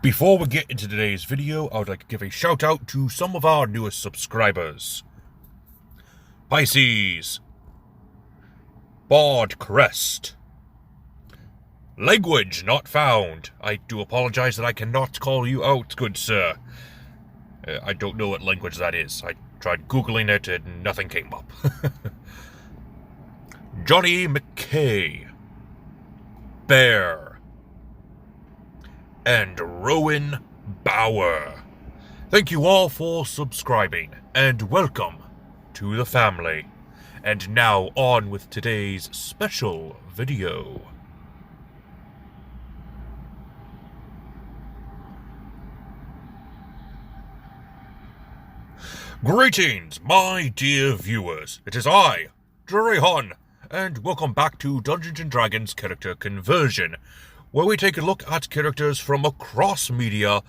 Before we get into today's video, I would like to give a shout out to some of our newest subscribers. Pisces, Bard Crest, Language Not Found. I do apologize that I cannot call you out, good sir. I don't know what language that is. I tried Googling it and nothing came up. Johnny McKay, Bear, and Rowan Bauer. Thank you all for subscribing, and welcome to the family. And now on with today's special video. Greetings, my dear viewers. It is I, Drayhon, and welcome back to Dungeons & Dragons Character Conversion, where we take a look at characters from across media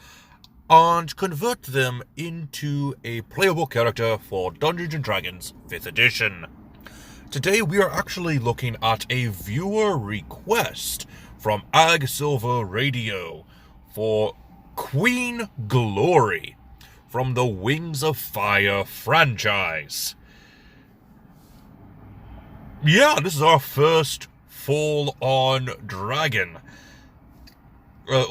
and convert them into a playable character for Dungeons & Dragons 5th edition. Today we are actually looking at a viewer request from Ag Silver Radio for Queen Glory from the Wings of Fire franchise. Yeah, this is our first full-on dragon.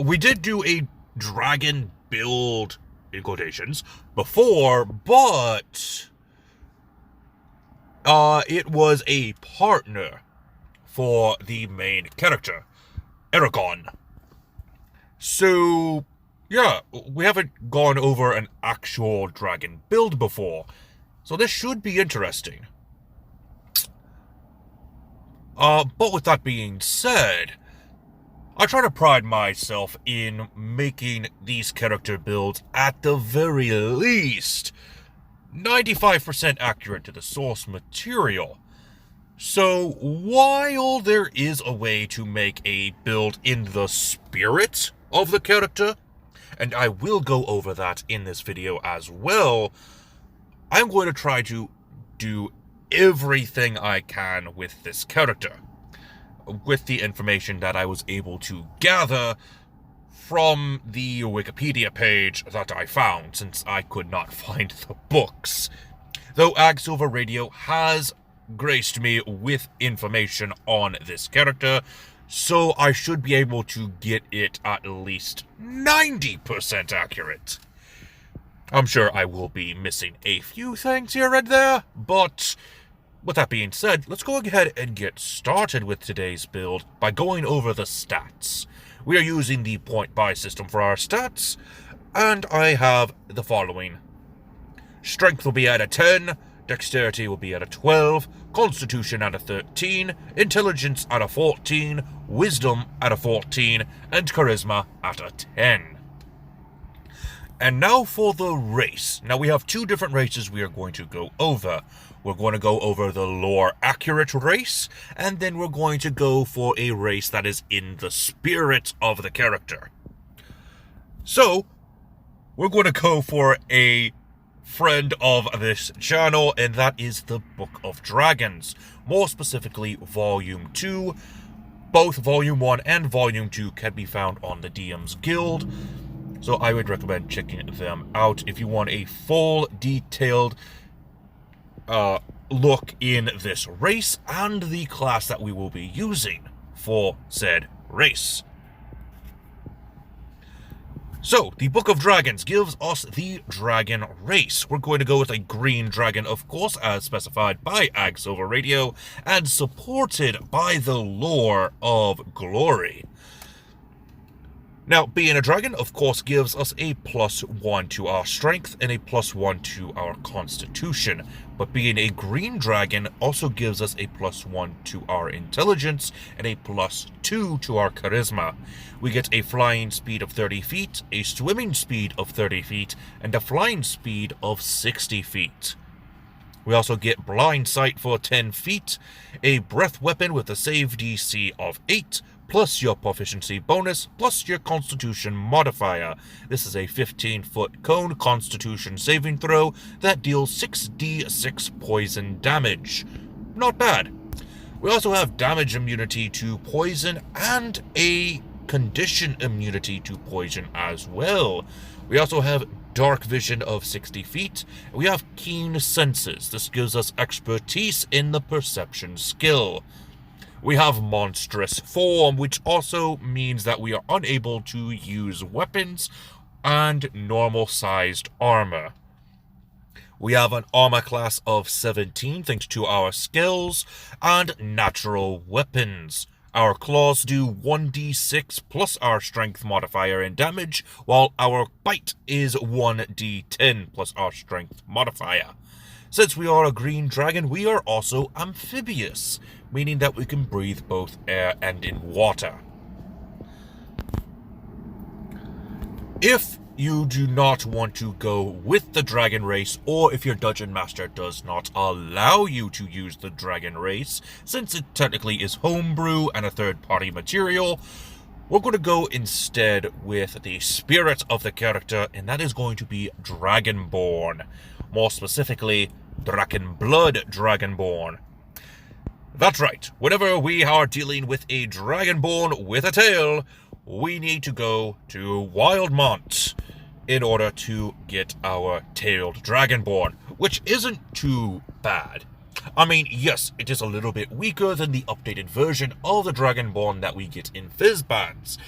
We did do a dragon build, in quotations, before, but it was a partner for the main character, Eragon. So, yeah, we haven't gone over an actual dragon build before, so this should be interesting. But with that being said, I try to pride myself in making these character builds at the very least 95% accurate to the source material. So while there is a way to make a build in the spirit of the character, and I will go over that in this video as well, I'm going to try to do everything I can with this character, with the information that I was able to gather from the Wikipedia page that I found, since I could not find the books. Though Ag Silver Radio has graced me with information on this character, so I should be able to get it at least 90% accurate. I'm sure I will be missing a few things here and there, but with that being said, let's go ahead and get started with today's build by going over the stats. We are using the point buy system for our stats, and I have the following. Strength will be at a 10, Dexterity will be at a 12, Constitution at a 13, Intelligence at a 14, Wisdom at a 14, and Charisma at a 10. And now for the race. Now we have two different races we are going to go over. We're going to go over the lore accurate race, and then we're going to go for a race that is in the spirit of the character. So, we're going to go for a friend of this channel, and that is the Book of Dragons. More specifically, Volume 2. Both Volume 1 and Volume 2 can be found on the DM's Guild, so I would recommend checking them out if you want a full, detailed look in this race and the class that we will be using for said race. So, the Book of Dragons gives us the dragon race. We're going to go with a green dragon, of course, as specified by Ag Silver Radio, and supported by the lore of Glory. Now, being a dragon, of course, gives us a +1 to our strength and a +1 to our constitution. But being a green dragon also gives us a +1 to our intelligence and a +2 to our charisma. We get a flying speed of 30 feet, a swimming speed of 30 feet, and a flying speed of 60 feet. We also get blind sight for 10 feet, a breath weapon with a save DC of 8, plus your proficiency bonus, plus your constitution modifier. This is a 15-foot cone constitution saving throw that deals 6d6 poison damage. Not bad. We also have damage immunity to poison and a condition immunity to poison as well. We also have dark vision of 60 feet. We have keen senses. This gives us expertise in the perception skill. We have monstrous form, which also means that we are unable to use weapons and normal-sized armor. We have an armor class of 17 thanks to our skills, and natural weapons. Our claws do 1d6 plus our strength modifier in damage, while our bite is 1d10 plus our strength modifier. Since we are a green dragon, we are also amphibious, meaning that we can breathe both air and in water. If you do not want to go with the dragon race, or if your dungeon master does not allow you to use the dragon race, since it technically is homebrew and a third-party material, we're going to go instead with the spirit of the character, and that is going to be Dragonborn. More specifically, Drakenblood Dragonborn. That's right, whenever we are dealing with a Dragonborn with a tail, we need to go to Wildemount in order to get our tailed Dragonborn, which isn't too bad. I mean, yes, it is a little bit weaker than the updated version of the Dragonborn that we get in Fizzbands,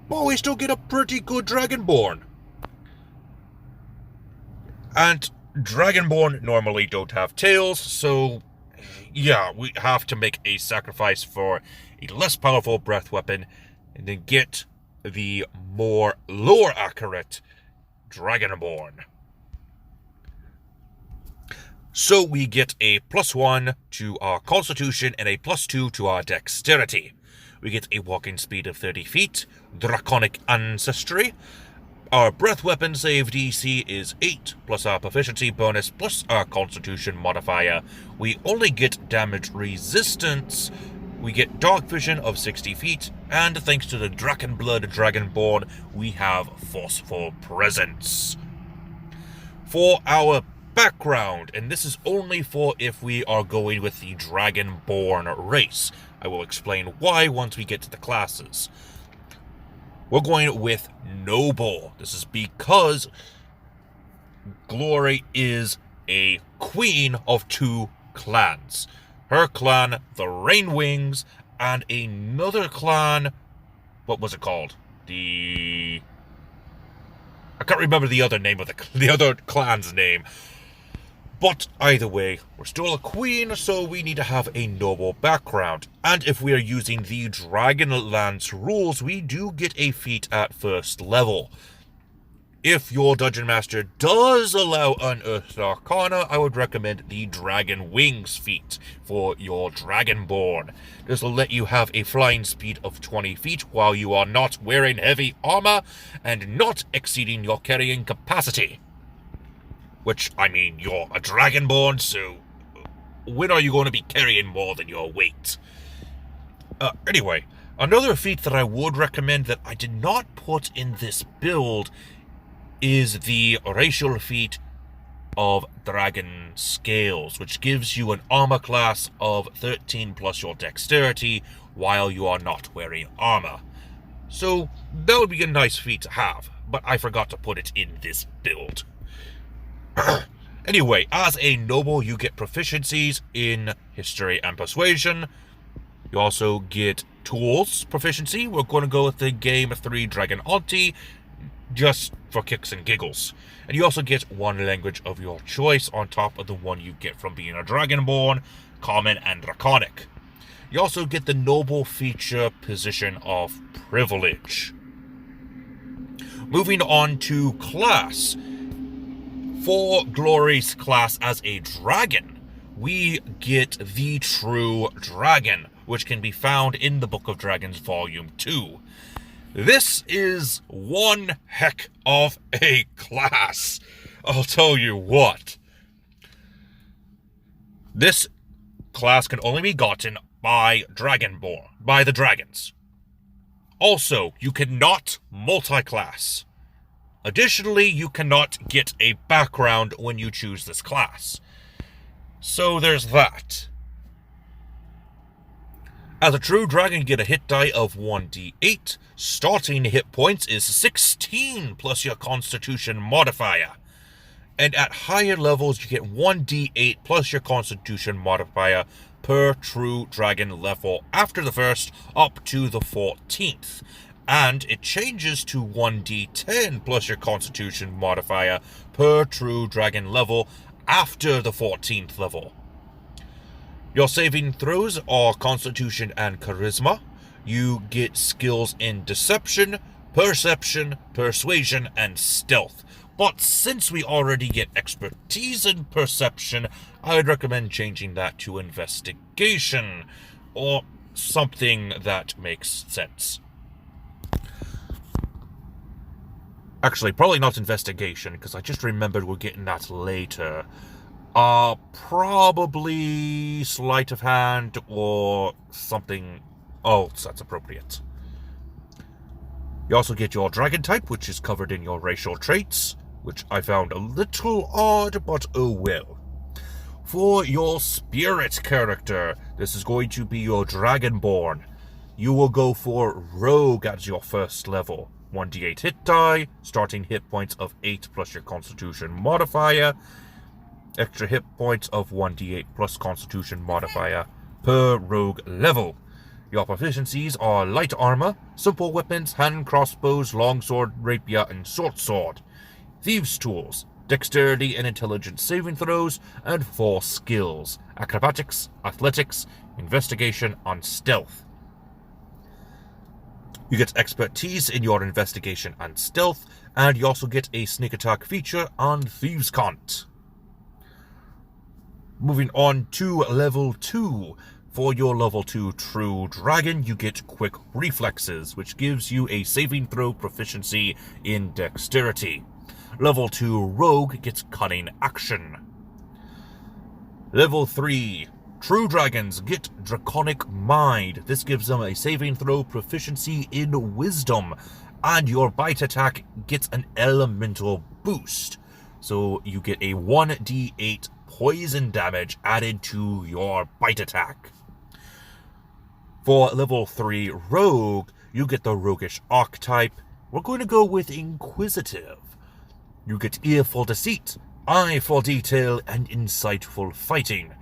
but we still get a pretty good Dragonborn. And Dragonborn normally don't have tails, so yeah, we have to make a sacrifice for a less powerful breath weapon and then get the more lore accurate Dragonborn. So we get a +1 to our constitution and a +2 to our dexterity. We get a walking speed of 30 feet, draconic ancestry. Our breath weapon save DC is 8, plus our proficiency bonus, plus our constitution modifier. We only get damage resistance. We get dark vision of 60 feet, and thanks to the Drakenblood Dragonborn, we have forceful presence. For our background, and this is only for if we are going with the Dragonborn race. I will explain why once we get to the classes. We're going with Noble. This is because Glory is a queen of 2 clans. Her clan, the Rainwings, and another clan, what was it called? I can't remember the other name of the other clan's name. But either way, we're still a queen, so we need to have a noble background. And if we are using the Dragonlance rules, we do get a feat at first level. If your Dungeon Master does allow Unearthed Arcana, I would recommend the Dragon Wings feat for your Dragonborn. This will let you have a flying speed of 20 feet while you are not wearing heavy armor and not exceeding your carrying capacity. Which, I mean, you're a Dragonborn, so when are you going to be carrying more than your weight? Anyway, another feat that I would recommend that I did not put in this build is the racial feat of Dragon Scales, which gives you an armor class of 13 plus your dexterity while you are not wearing armor. So that would be a nice feat to have, but I forgot to put it in this build. Anyway, as a noble, you get proficiencies in history and persuasion. You also get tools proficiency. We're going to go with the Game 3 Dragon Auntie, just for kicks and giggles. And you also get one language of your choice on top of the one you get from being a Dragonborn, Common and Draconic. You also get the noble feature Position of Privilege. Moving on to class. For Glory's class as a dragon, we get the True Dragon, which can be found in the Book of Dragons Volume 2. This is one heck of a class. I'll tell you what. This class can only be gotten by Dragonborn, by the dragons. Also, you cannot multi-class. Additionally, you cannot get a background when you choose this class. So there's that. As a true dragon, you get a hit die of 1d8. Starting hit points is 16 plus your constitution modifier. And at higher levels, you get 1d8 plus your constitution modifier per true dragon level after the first up to the 14th. And it changes to 1d10 plus your constitution modifier per true dragon level after the 14th level. Your saving throws are Constitution and Charisma. You get skills in Deception, Perception, Persuasion, and Stealth. But since we already get expertise in Perception, I would recommend changing that to Investigation, or something that makes sense. Actually, probably not Investigation, because I just remembered we're getting that later. Probably Sleight of Hand or something else that's appropriate. You also get your dragon type, which is covered in your racial traits, which I found a little odd, but oh well. For your spirit character, this is going to be your Dragonborn. You will go for Rogue as your first level. 1d8 hit die, starting hit points of 8 plus your constitution modifier, extra hit points of 1d8 plus constitution modifier per rogue level. Your proficiencies are light armor, simple weapons, hand crossbows, longsword, rapier, and short sword. Thieves' tools, dexterity and intelligence saving throws, and 4 skills: acrobatics, athletics, investigation, and stealth. You get expertise in your investigation and stealth, and you also get a sneak attack feature on Thieves' Cant. Moving on to level 2. For your level 2 True Dragon, you get Quick Reflexes, which gives you a saving throw proficiency in Dexterity. Level 2 Rogue gets Cunning Action. Level 3. True Dragons get Draconic Mind. This gives them a saving throw proficiency in Wisdom, and your bite attack gets an elemental boost. So you get a 1d8 poison damage added to your bite attack. For level 3 Rogue, you get the Roguish Archetype. We're going to go with Inquisitive. You get Ear for Deceit, Eye for Detail, and Insightful Fighting.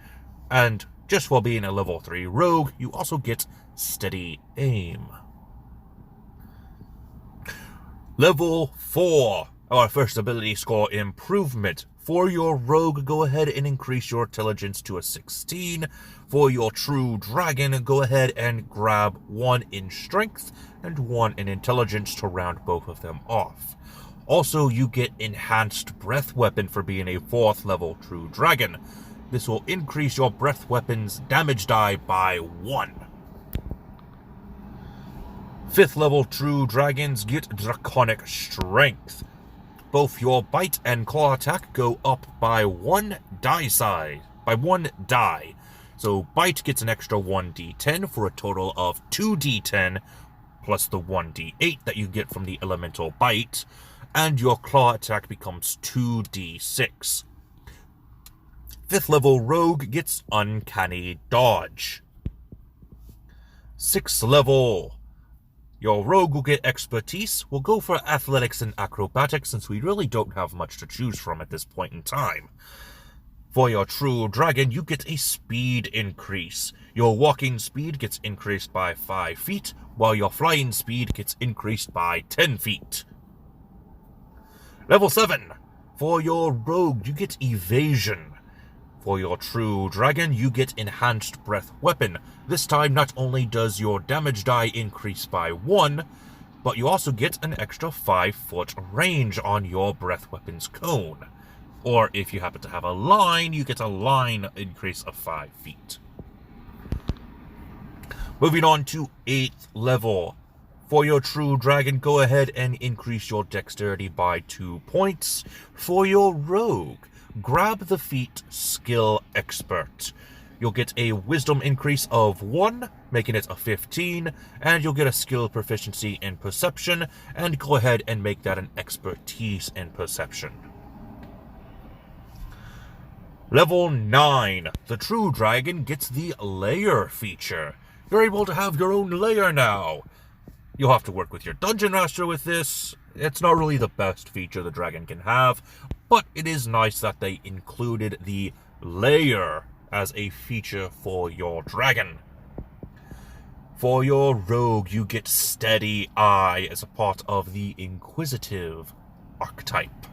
And just for being a level 3 Rogue, you also get Steady Aim. Level 4. Our first ability score improvement. For your Rogue, go ahead and increase your intelligence to a 16. For your True Dragon, go ahead and grab 1 in strength and 1 in intelligence to round both of them off. Also, you get Enhanced Breath Weapon for being a 4th level True Dragon. This will increase your breath weapon's damage die by 1. 5th level True Dragons get Draconic Strength. Both your bite and claw attack go up by 1 die. So bite gets an extra 1d10 for a total of 2d10 plus the 1d8 that you get from the elemental bite, and your claw attack becomes 2d6. 5th level Rogue gets Uncanny Dodge. 6th level, your Rogue will get Expertise. We'll go for Athletics and Acrobatics since we really don't have much to choose from at this point in time. For your True Dragon, you get a Speed increase. Your walking speed gets increased by 5 feet, while your flying speed gets increased by 10 feet. Level 7. For your Rogue, you get Evasion. For your True Dragon, you get Enhanced Breath Weapon. This time, not only does your damage die increase by 1, but you also get an extra 5-foot range on your breath weapon's cone. Or if you happen to have a line, you get a line increase of 5 feet. Moving on to 8th level. For your True Dragon, go ahead and increase your Dexterity by 2 points. For your Rogue, grab the feat Skill Expert. You'll get a Wisdom increase of 1, making it a 15, and you'll get a skill proficiency in Perception, and go ahead and make that an Expertise in Perception. Level 9. The True Dragon gets the Lair feature. You're able to have your own lair now. You'll have to work with your dungeon master with this. It's not really the best feature the dragon can have, but it is nice that they included the lair as a feature for your dragon. For your rogue, you get Steady Eye as a part of the Inquisitive archetype.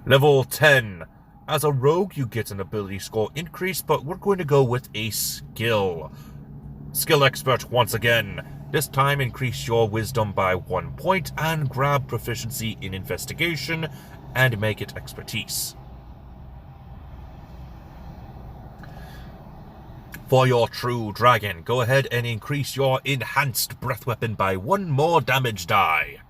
Level 10. As a rogue, you get an ability score increase, but we're going to go with a skill. Skill Expert once again. This time, increase your wisdom by 1 point and grab proficiency in investigation and make it expertise. For your true dragon, go ahead and increase your enhanced breath weapon by 1 more damage die.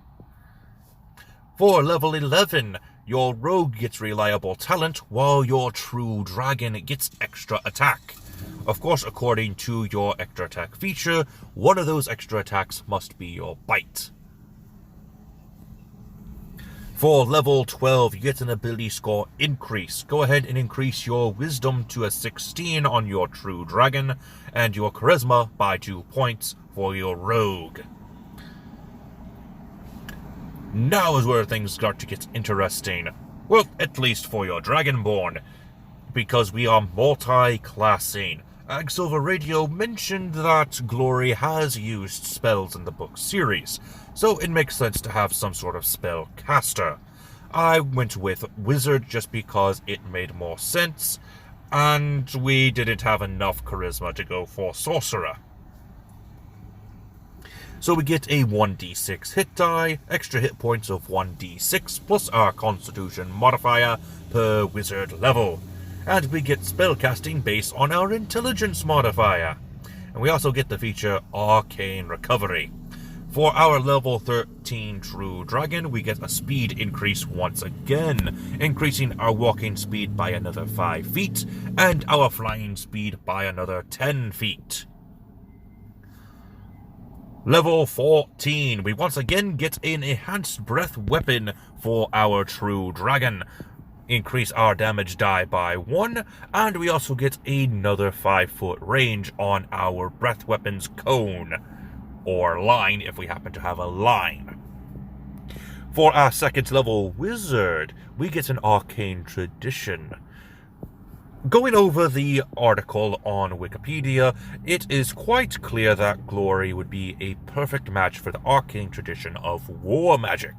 For level 11, your rogue gets reliable talent, while your true dragon gets extra attack. Of course, according to your extra attack feature, one of those extra attacks must be your bite. For level 12, you get an ability score increase. Go ahead and increase your wisdom to a 16 on your true dragon, and your charisma by 2 points for your rogue. Now is where things start to get interesting. Well, at least for your Dragonborn, because we are multi-classing. Agsilver Radio mentioned that Glory has used spells in the book series, so it makes sense to have some sort of spell caster. I went with Wizard just because it made more sense, and we didn't have enough charisma to go for Sorcerer. So we get a 1d6 hit die, extra hit points of 1d6, plus our Constitution modifier per wizard level. And we get spellcasting based on our Intelligence modifier. And we also get the feature Arcane Recovery. For our level 13 True Dragon, we get a speed increase once again, increasing our walking speed by another 5 feet, and our flying speed by another 10 feet. Level 14, we once again get an enhanced breath weapon for our True Dragon. Increase our damage die by 1, and we also get another 5-foot range on our breath weapon's cone, or line if we happen to have a line. For our second level wizard, we get an Arcane Tradition. Going over the article on Wikipedia, it is quite clear that Glory would be a perfect match for the Arcane Tradition of War Magic.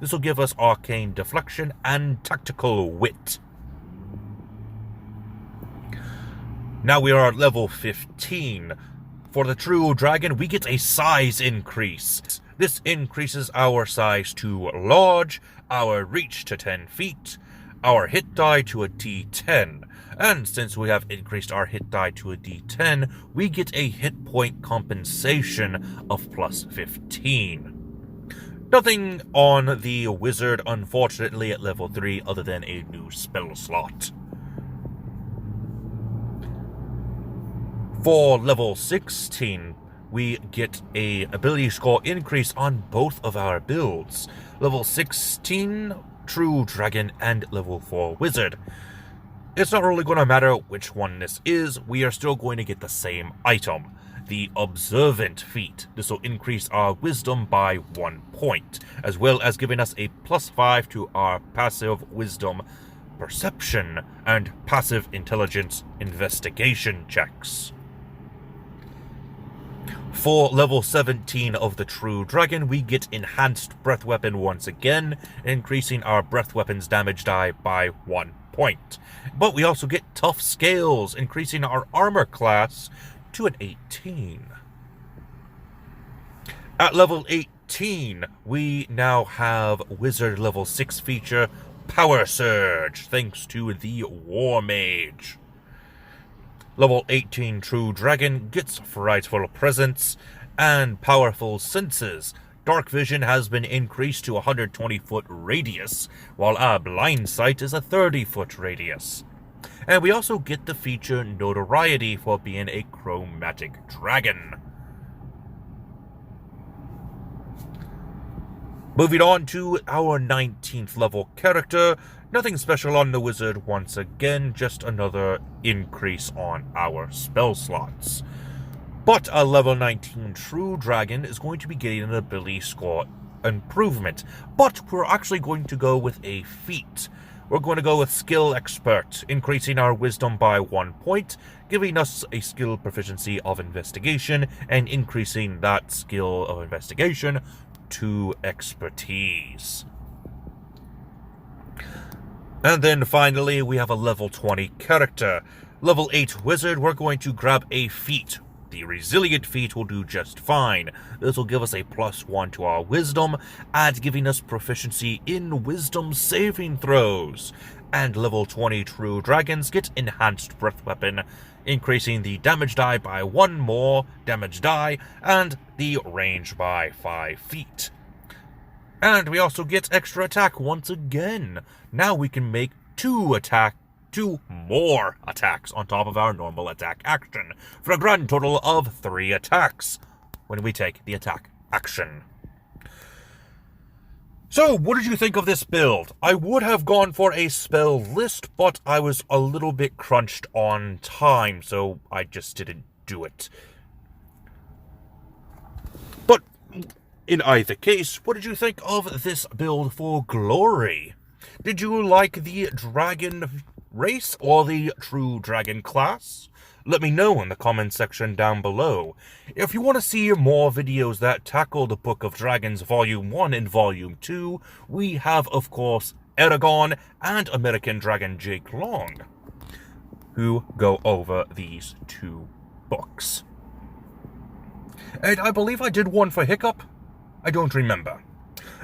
This will give us Arcane Deflection and Tactical Wit. Now we are at level 15. For the True Dragon, we get a size increase. This increases our size to large, our reach to 10 feet, our hit die to a D10. And since we have increased our hit die to a D10, we get a hit point compensation of plus 15. Nothing on the wizard, unfortunately, at level 3 other than a new spell slot. For level 16, we get a ability score increase on both of our builds. Level 16, True Dragon, and level 4 Wizard. It's not really going to matter which one this is, we are still going to get the same item. The Observant feat. This will increase our wisdom by 1 point, as well as giving us a plus 5 to our passive wisdom perception and passive intelligence investigation checks. For level 17 of the True Dragon, we get Enhanced Breath Weapon once again, increasing our breath weapon's damage die by 1 point. But we also get Tough Scales, increasing our armor class to an 18. At level 18, we now have Wizard level 6 feature Power Surge, thanks to the War Mage. Level 18 True Dragon gets Frightful Presence and Powerful Senses. Dark Vision has been increased to a 120-foot radius, while our Blind Sight is a 30-foot radius. And we also get the feature Notoriety for being a chromatic dragon. Moving on to our 19th level character. Nothing special on the wizard once again, just another increase on our spell slots. But a level 19 True Dragon is going to be getting an ability score improvement. But we're actually going to go with a feat. We're going to go with Skill Expert, increasing our wisdom by 1 point, giving us a skill proficiency of investigation, and increasing that skill of investigation to expertise. And then finally, we have a level 20 character. Level 8 wizard, we're going to grab a feat. The resilient feat will do just fine. This will give us a +1 to our wisdom, and giving us proficiency in wisdom saving throws. And level 20 true dragons get enhanced breath weapon, increasing the damage die by 1 more damage die, and the range by 5 feet. And we also get extra attack once again. Now we can make 2 more attacks on top of our normal attack action, for a grand total of 3 attacks when we take the attack action. So, what did you think of this build? I would have gone for a spell list, but I was a little bit crunched on time, so I just didn't do it. But in either case, what did you think of this build for Glory? Did you like the dragon race or the true dragon class? Let me know in the comment section down below. If you want to see more videos that tackle the Book of Dragons Volume 1 and Volume 2, we have, of course, Eragon and American Dragon Jake Long, who go over these 2 books. And I believe I did one for Hiccup. I don't remember.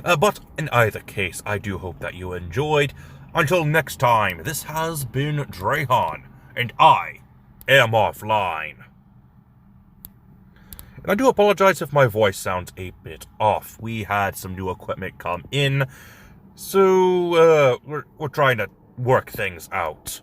But in either case, I do hope that you enjoyed. Until next time, this has been Drayhan, and I am offline. And I do apologize if my voice sounds a bit off. We had some new equipment come in, so we're trying to work things out.